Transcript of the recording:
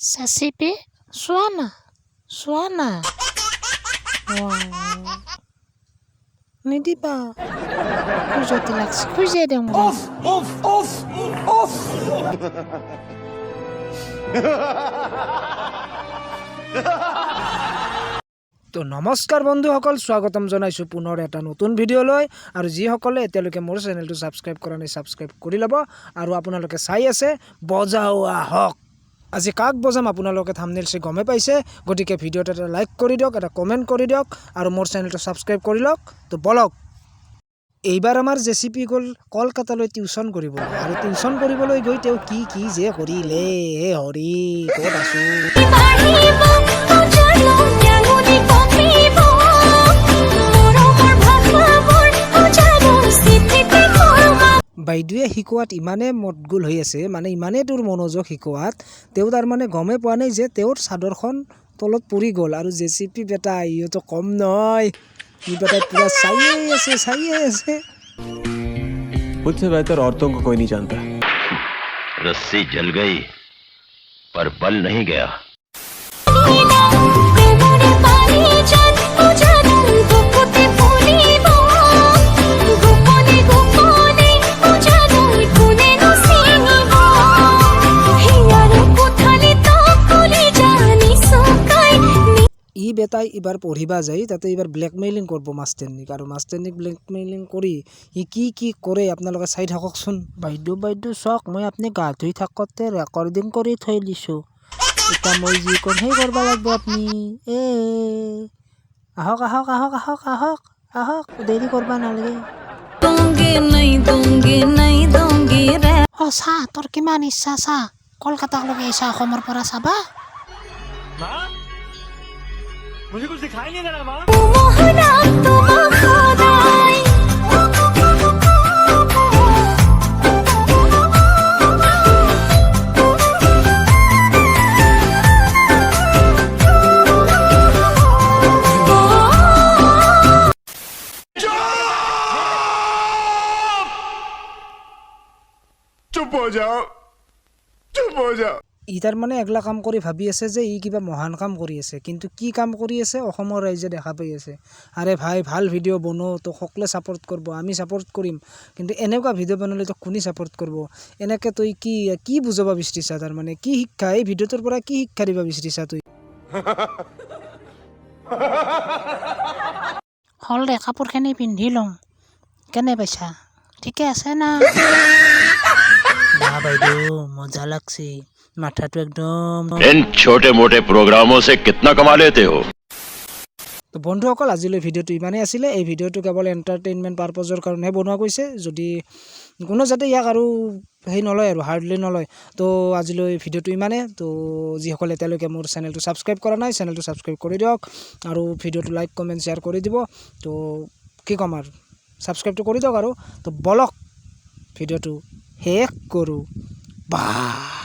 JSB Suana নিদিবা খুঁজতে লাগছে খুঁজে দেও তো নমস্কাৰ বন্ধুসকল স্বাগতম জনাইছোঁ পুনৰ এটা নতুন ভিডিঅ'লৈ আৰু যিসকলে এতিয়ালৈকে মোৰ চেনেলটো ছাবস্ক্ৰাইব কৰা নাই ছাবস্ক্ৰাইব কৰি ল'ব আৰু আপোনালোকে চাই আছে বজাও আহক আজি কাক বজাম আপোনালোকে থাম্বনেইল চাই গমে পাইছে গতিকে ভিডিঅ'টো এটা লাইক কৰি দিয়ক এটা কমেণ্ট কৰি দিয়ক আৰু মোৰ চেনেলটো ছাবস্ক্ৰাইব কৰি লওক তো বলক এইবাৰ আমাৰ JSB গ'ল কলকাতালৈ টিউচন কৰিবলৈ আৰু টিউচন কৰিবলৈ গৈ তেওঁ কি যে কৰিলে হে হৰি ক'ত আছোঁ বাইদেৱে শিকোৱাত ইমানে মতগুল হৈ আছে মানে ইমানে তোৰ মনোযোগ শিকোৱাত তেওঁ তাৰ মানে গমে পোৱা নাই যে তেওঁৰ চাদৰখন তলত পৰি গ'ল আৰু JSB বেটা ইহঁতো কম নহয় ই বেটা পুৰা চাইয়ে আছে मुझसे बेहतर औरतों को कोई नहीं जानता रस्सी जल गई पर बल नहीं गया ই বেটাই এবাৰ পঢ়িবা যায় তাতে এবাৰ ব্লেকমেইলিং কৰিব মাষ্টাৰনিক আৰু মাষ্টাৰনিক ব্লেকমেইলিং কৰি ই কি কৰে আপোনালোকে চাই থাককচোন বাইদেউ চাওক মই আপুনি গা ধুই থাকোঁতে ৰেকৰ্ডিং কৰি থৈ দিছোঁ এতিয়া মই যি ক'ম সেই কৰিব লাগিব আপুনি আহক দেৰি কৰিব নালাগে চা তোৰ কিমান ইচ্ছা চা কলকাতালৈকে আহিছা অসমৰ পৰা চাবা मुझे कुछ दिखाई नहीं दे रहा माँ चुप हो जाओ ই তাৰ মানে এগলা কাম কৰি ভাবি আছে যে ই কিবা মহান কাম কৰি আছে কিন্তু কি কাম কৰি আছে অসমৰ ৰাইজে দেখা পাই আছে আৰে ভাই ভাল ভিডিঅ' বনো তো সকলোৱে ছাপোৰ্ট কৰিব আমি ছাপোৰ্ট কৰিম কিন্তু এনেকুৱা ভিডিঅ' বনালে তো কোনে ছাপোৰ্ট কৰিব এনেকৈ তই কি বুজাব বিচাৰিছা তাৰ মানে কি শিক্ষা এই ভিডিঅ'টোৰ পৰা কি শিক্ষা দিব বিচাৰিছা তই হল দে কাপোৰখিনি পিন্ধি লওঁ কেনে পাইছা ঠিকে আছে না বাইদেউ মজা লাগছে মাথাটো একদম इन छोटे मोटे प्रोग्रामों से कितना कमा लेते हो তো বন্ধুসকল আজিলৈ ভিডিঅ'টো ইমানেই আছিলে এই ভিডিঅ'টো কেৱল এণ্টাৰটেইনমেণ্ট পাৰপজৰ কাৰণেহে বনোৱা গৈছে যদি কোনো যাতে ইয়াক আৰু সেই নলয় আৰু হাৰ্ডলি নলয় তো আজিলৈ ভিডিঅ'টো ইমানেই তো যিসকলে এতিয়ালৈকে মোৰ চেনেলটো ছাবস্ক্ৰাইব কৰা নাই চেনেলটো ছাবস্ক্ৰাইব কৰি দিয়ক আৰু ভিডিঅ'টো লাইক কমেণ্ট শ্বেয়াৰ কৰি দিব তো কি ক'ম আৰু ছাবস্ক্ৰাইবটো কৰি দিয়ক আৰু তো বলক ভিডিঅ'টো শেষ কৰোঁ বাহ